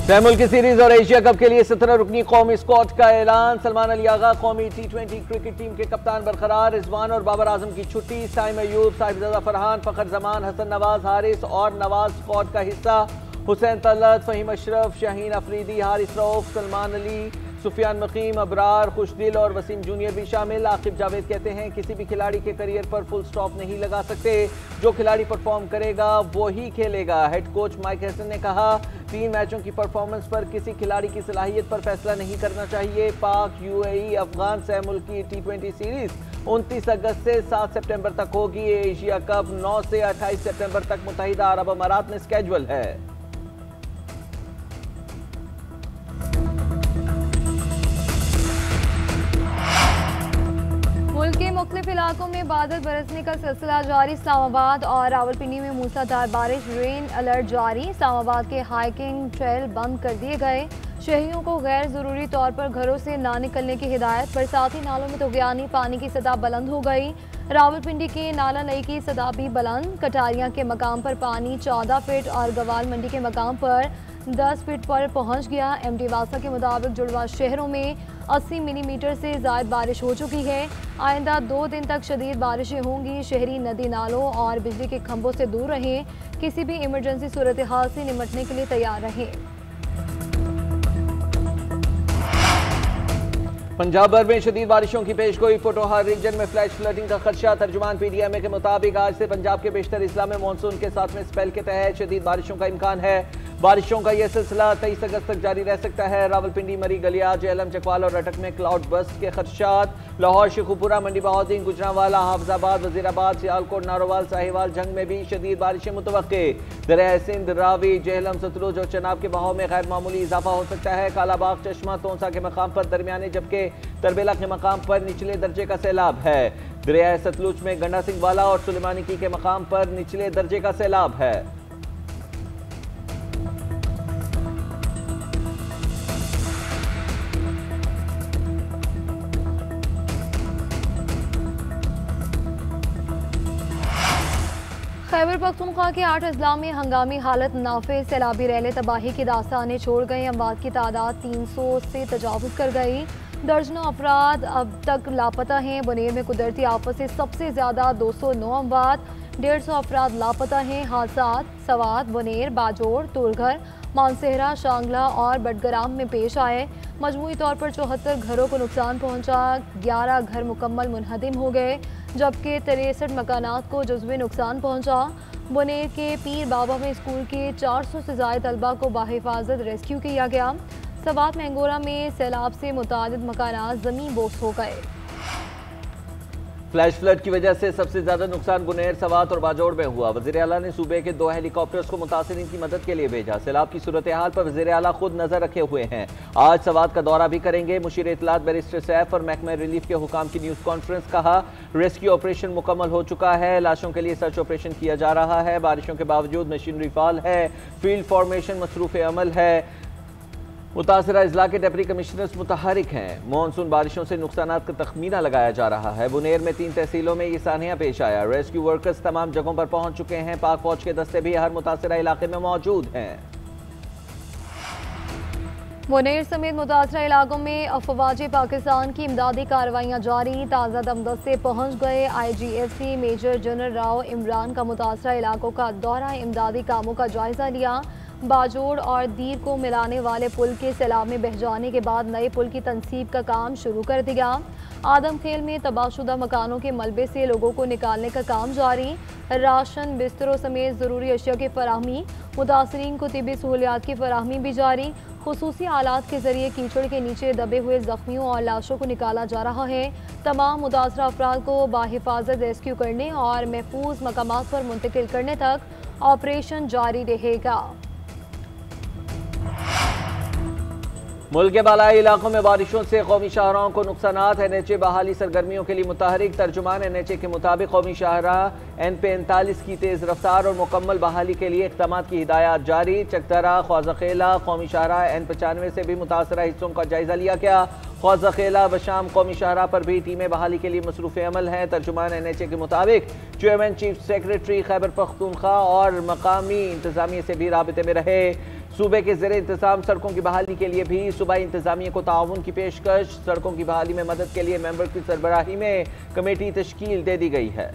तैमुल की सीरीज और Asia cup के लिए 17 रुकनी कौमी स्क्वाड का ऐलान। सलमान अली आगा कौमी T20 क्रिकेट टीम के कप्तान बरकरार। रिजवान और बाबर आजम की छुट्टी। साइम अयूब, साहिबजादा फरहान, फखर जमान, हसन नवाज, हारिस और नवाज स्क्वाड का हिस्सा। हुसैन तलत, फहीम अशरफ, शाहीन अफरीदी, हारिस रऊफ, सलमान अली, सुफियान मकीम, अबरार, खुशदिल और वसीम जूनियर भी शामिल। आकिब जावेद कहते हैं किसी भी खिलाड़ी के करियर पर फुल स्टॉप नहीं लगा सकते, जो खिलाड़ी परफॉर्म करेगा वो ही खेलेगा। हेड कोच माइक हैसन ने कहा 3 मैचों की परफॉर्मेंस पर किसी खिलाड़ी की सलाहियत पर फैसला नहीं करना चाहिए। पाक, UAE, अफगान सह मुल्की T20 सीरीज 29 अगस्त से 7 सितंबर तक होगी। एशिया कप 9 से 28 सितंबर तक मुत्तहिदा अरब अमारात में स्केड्यूल है। मुल्क के मुख्तलिफ इलाकों में बादल बरसने का सिलसिला जारी। इस्लामाबाद और रावलपिंडी में मूसलाधार बारिश, रेन अलर्ट जारी। इस्लामाबाद के हाइकिंग ट्रेल बंद कर दिए गए। शहरियों को गैर जरूरी तौर पर घरों से ना निकलने की हिदायत। बरसाती नालों में तुगयानी पानी की सतह बुलंद हो गई। रावलपिंडी के नाला नई की सतह भी बुलंद। कटारिया के मकाम पर पानी 14 फीट और गवाल मंडी के मकाम पर 10 फीट पर पहुंच गया। MD वासा के मुताबिक जुड़वा शहरों में 80 मिलीमीटर से ज़ायद बारिश हो चुकी है। आइंदा 2 दिन तक शदीद बारिशें होंगी। शहरी नदी नालों और बिजली के खंभों से दूर रहें। किसी भी इमरजेंसी सूरत हाल से निपटने के लिए तैयार रहें। पंजाब भर में शदीद बारिशों की पेशगोई। पोटोहार रीजन में फ्लैश फ्लडिंग का खदशा। तर्जुमान PDMA के मुताबिक आज से पंजाब के बेशतर इस्ला में मानसून के 7वें स्पेल के तहत शदीद बारिशों का इम्कान है। बारिशों का यह सिलसिला 23 अगस्त तक जारी रह सकता है। रावलपिंडी, मरी, गलियात, जेहलम, चकवाल और अटक में क्लाउड बस्ट के खदशात। लाहौर, शेखुपुरा, मंडी बहाउद्दीन, गुजरांवाला, हाफजाबाद, वजीराबाद, सियालकोट, नारोवाल, साहिवाल, जंग में भी शदीद बारिशें मुतवक्के। दरिया सिंध, रावी, जेहलम, सतलुज और चनाब के बहाव में गैर मामूली इजाफा हो सकता है। कालाबाग, चश्मा, तोंसा के मकाम पर दरमियाने जबकि तरबेला के मकाम पर निचले दर्जे का सैलाब है। दरिया सतलुज में गंडा सिंह वाला और सुलेमानी की के मकाम पर निचले दर्जे का सैलाब है। खैबर पख्तूनख्वा के 8 अजला में हंगामी हालत नाफिज। सैलाबी रैले तबाही की दास्तानें छोड़ गए। अमवात की तादाद 300 से तजावुज़ कर गई। दर्जनों अफराद अब तक लापता हैं। बुनेर में कुदरती आफत से सबसे ज़्यादा 209 अमवात, 150 अफराद लापता हैं। हादसात सवात, बुनेर, बाजोड़, तुरघर, मानसेहरा, शांगला और बडगराम में पेश आए। मजमूई तौर पर 74 घरों को नुकसान पहुंचा। 11 घर मुकम्मल मुनहदिम हो गए जबकि 63 मकानात को जुज़वी नुकसान पहुंचा। बुनेर के पीर बाबा में स्कूल के 400 से ज़ायद तलबा को बाहिफाजत रेस्क्यू किया गया। सवात मैंगोरा में सैलाब से मुतादिद मकानात ज़मीन बोस हो गए। फ्लैश फ्लड की वजह से सबसे ज्यादा नुकसान बुनेर, सवात और बाजोड़ में हुआ। वज़ीर आला ने सूबे के 2 हेलीकॉप्टर्स को मुतासिरीन की मदद के लिए भेजा। सैलाब की सूरत हाल पर वज़ीर आला खुद नजर रखे हुए हैं। आज सवात का दौरा भी करेंगे। मुशीर इत्तलात बैरिस्टर सैफ और महकमा रिलीफ के हुकाम की न्यूज़ कॉन्फ्रेंस। कहा रेस्क्यू ऑपरेशन मुकम्मल हो चुका है। लाशों के लिए सर्च ऑपरेशन किया जा रहा है। बारिशों के बावजूद मशीनरी फाल है। फील्ड फॉर्मेशन मसरूफ अमल है। मुतासरा अजला के डिप्टी कमिश्नर्स मुतहरिक हैं। मानसून बारिशों से नुकसानात का तखमीना लगाया जा रहा है। बुनेर में 3 तहसीलों में ये सानिया पेश आया। रेस्क्यू वर्कर्स तमाम जगहों पर पहुंच चुके हैं। पाक फौज के दस्ते भी हर मुतासरा इलाके में मौजूद हैं। बुनेर समेत मुतासरा इलाकों में अफवाज पाकिस्तान की इमदादी कार्रवाइयाँ जारी। ताज़ा दमदस्ते पहुँच गए। IGFC major general Rao Imran का मुतासरा इलाकों का दौरा, इमदादी कामों का जायजा लिया। बाजोड़ और दीर को मिलाने वाले पुल के सैलाब में बह जाने के बाद नए पुल की तनसीब का काम शुरू कर दिया। आदमखेल में तबाहशुदा मकानों के मलबे से लोगों को निकालने का काम जारी। राशन, बिस्तरों समेत ज़रूरी अशिया की फराहमी, मुतासरीन को तिब्बी सहूलियात की फराहमी भी जारी। खुसूसी आलात के जरिए कीचड़ के नीचे दबे हुए जख्मियों और लाशों को निकाला जा रहा है। तमाम मुतासरा अफराद को बाहिफाजत रेस्क्यू करने और महफूज मकामात पर मुंतकिल करने तक ऑपरेशन जारी रहेगा। मुल्क के बालाई इलाकों में बारिशों से कौमी शाहराहों को नुकसानात। NHA बहाली सरगर्मियों के लिए मुतहरिक। तर्जुमान NHA के मुताबिक कौमी शाहराह NP39 की तेज़ रफ्तार और मुकम्मल बहाली के लिए इक़दामात की हिदायत जारी। चकदरा, ख्वाज़ाखेला, कौमी शाहराह N95 से भी मुतासरा हिस्सों का जायजा लिया गया। ख्वाज़ाखेला, बशाम कौमी शाहराह पर भी टीमें बहाली के लिए मसरूफ़ अमल हैं। तर्जुमान NHA के मुताबिक chairman chief secretary Khyber Pakhtunkhwa और मकामी इंतजामिया से भी राबिते में रहे। सूबे के ज़ेरे इंतजाम सड़कों की बहाली के लिए भी सूबाई इंतजामिया को ताउन की पेशकश। सड़कों की बहाली में मदद के लिए मेंबर की सरबराही में कमेटी तश्कील दे दी गई है।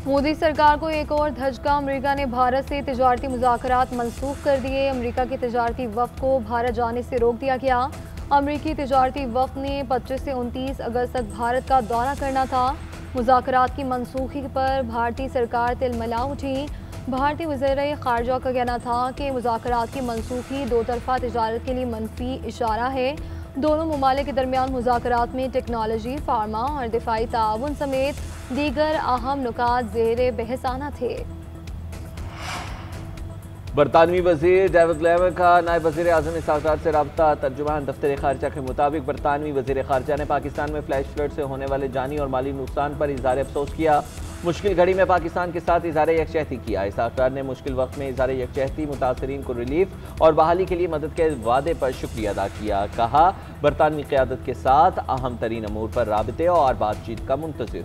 मोदी सरकार को एक और धचका, अमेरिका ने भारत से तिजारती मुज़ाकरात मनसूख कर दिए। अमेरिका के तिजारती वफ़द को भारत जाने से रोक दिया गया। अमेरिकी तिजारती वफ़द ने 25 से 29 अगस्त तक भारत का दौरा करना था। मुज़ाकरात की मनसूखी पर भारतीय सरकार तिलमिला उठी। भारतीय वज़ीर ख़ारजा का कहना था कि मुज़ाकरात की मनसूखी दो तरफ़ा तिजारत के लिए मनफी इशारा है। दोनों ममालिक के दरमियान मुज़ाकरात में टेक्नोलॉजी, फार्मा और दिफाई ताउन समेत दीगर अहम नुकात ज़ेरे बहस आना थे। बरतानवी वज़ीर डेविड लेवर का नायब वज़ीर आज़म इसाक़ से रब्ता। तर्जुमान दफ्तर ख़ारजा के मुताबिक बरतानवी वज़ीर ख़ारजा ने पाकिस्तान में फ्लैश फ्लड से होने वाले जानी और माली नुकसान पर इज़हार अफसोस किया। मुश्किल घड़ी में पाकिस्तान के साथ इज़हार यकजहती किया। इसाक़ ने मुश्किल वक्त में इज़हार यकजहती, मुतासरीन को रिलीफ और बहाली के लिए मदद के वादे पर शुक्रिया अदा किया। कहा, बरतानवी क़यादत के साथ अहम तरीन अमूर पर राबते और बातचीत का मुंतज़िर।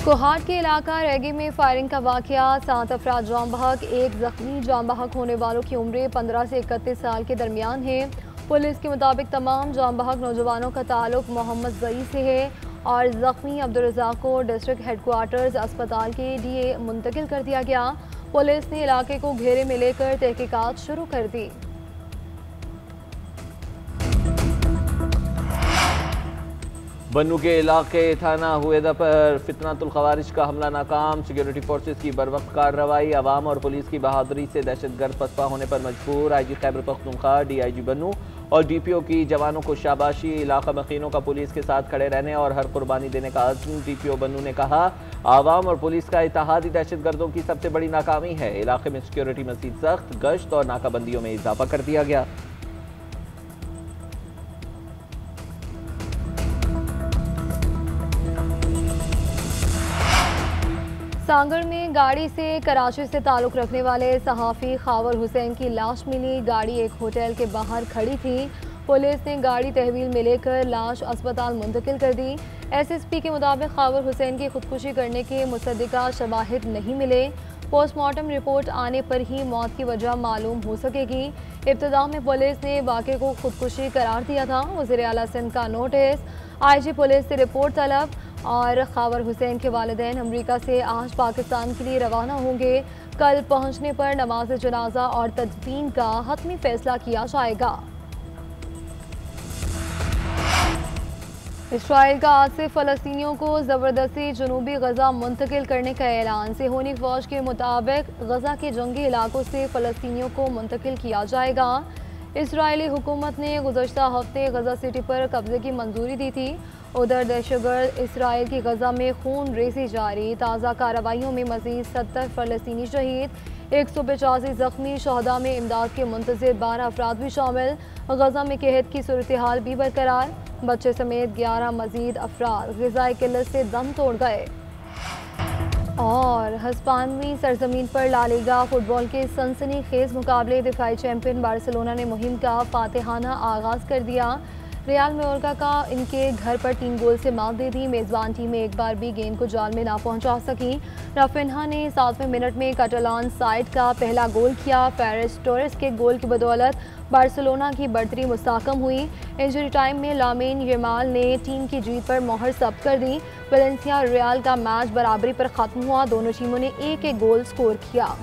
कोहाट के इलाका रेगी में फायरिंग का वाक़या, 7 अफराद जाम बहक, 1 जख्मी। जाम बहक होने वालों की उम्र 15 से 31 साल के दरमियान है। पुलिस के मुताबिक तमाम जाम बहक नौजवानों का ताल्लुक मोहम्मद जई से है और जख्मी अब्दुल रज़ाक को डिस्ट्रिक्ट हेडक्वार्टर्स अस्पताल के लिए मुंतकिल कर दिया गया। पुलिस ने इलाके को घेरे में लेकर तहकीकात शुरू कर दी। बन्नू के इलाके थाना हुएदा पर फितनातुल खवारिज का हमला नाकाम। सिक्योरिटी फोर्सेस की बरवक्त कार्रवाई, अवाम और पुलिस की बहादुरी से दहशतगर्द पसपा होने पर मजबूर। IG खैबर पख्तूनख्वा, DIG बन्नू और DPO की जवानों को शाबाशी। इलाका मकीनों का पुलिस के साथ खड़े रहने और हर कुर्बानी देने का अज़्म। DPO बन्नू ने कहा, आवाम और पुलिस का इत्तेहादी दहशतगर्दों की सबसे बड़ी नाकामी है। इलाके में सिक्योरिटी मज़ीद सख्त, गश्त और नाकाबंदियों में इजाफा कर दिया गया। सांगड़ में गाड़ी से कराची से ताल्लुक़ रखने वाले सहाफ़ी खावर हुसैन की लाश मिली। गाड़ी एक होटल के बाहर खड़ी थी। पुलिस ने गाड़ी तहवील में लेकर लाश अस्पताल मुंतकिल कर दी। SSP के मुताबिक खावर हुसैन की खुदकुशी करने के मुसद्दिका शवाहिद नहीं मिले। पोस्टमार्टम रिपोर्ट आने पर ही मौत की वजह मालूम हो सकेगी। इब्तिदा में पुलिस ने वाक़े को खुदकुशी करार दिया था। वज़ीर आला सिंध का नोटिस, IG पुलिस से रिपोर्ट तलब और खावर हुसैन के वालिदैन अमरीका से आज पाकिस्तान के लिए रवाना होंगे। कल पहुंचने पर नमाज जनाजा और तदफीन का हतमी फैसला किया जाएगा। इसराइल का आज से फ़लस्तीनियों को ज़बरदस्ती जनूबी गजा मुंतकिल करने का ऐलान। सेहूनी फ़ौज के मुताबिक गजा के जंगी इलाकों से फ़लस्तीनियों को मुंतकिल किया जाएगा। इसराइली हुकूमत ने गुज़श्ता हफ्ते गजा सिटी पर कब्जे की मंजूरी दी थी। उधर दहशतगर्द इसराइल की गजा में खून रेसी जारी। ताज़ा कार्रवाइयों में मज़ीद 70 फ़लस्तीनी शहीद, 185 ज़ख्मी। शहदा में इमदाद के मुंतज़िर 12 अफराद भी शामिल। गजा में कहत की सूरत हाल भी बरकरार। बच्चे समेत 11 मज़ीद अफराद ग़िज़ाई किल्लत से दम तोड़ गए। और हिस्पानवी सरजमीन पर ला लीगा फुटबॉल के सनसनीखेज मुकाबले, दिफाई चैंपियन बार्सिलोना ने मुहिम का फातिहाना आगाज़ कर दिया। रियाल मेयोर्का का इनके घर पर 3 गोल से मात दे दी। मेज़बान टीम एक बार भी गेंद को जाल में ना पहुंचा सकी। राफिन्हा ने 7वें मिनट में कैटालान साइड का पहला गोल किया। फेरेस टोरेस के गोल की बदौलत बार्सिलोना की बढ़तरी मुस्तहकम हुई। इंजरी टाइम में लामीन यमाल ने टीम की जीत पर मोहर जब्त कर दी। वेलेंसिया रियाल का मैच बराबरी पर ख़त्म हुआ। दोनों टीमों ने एक एक गोल स्कोर किया।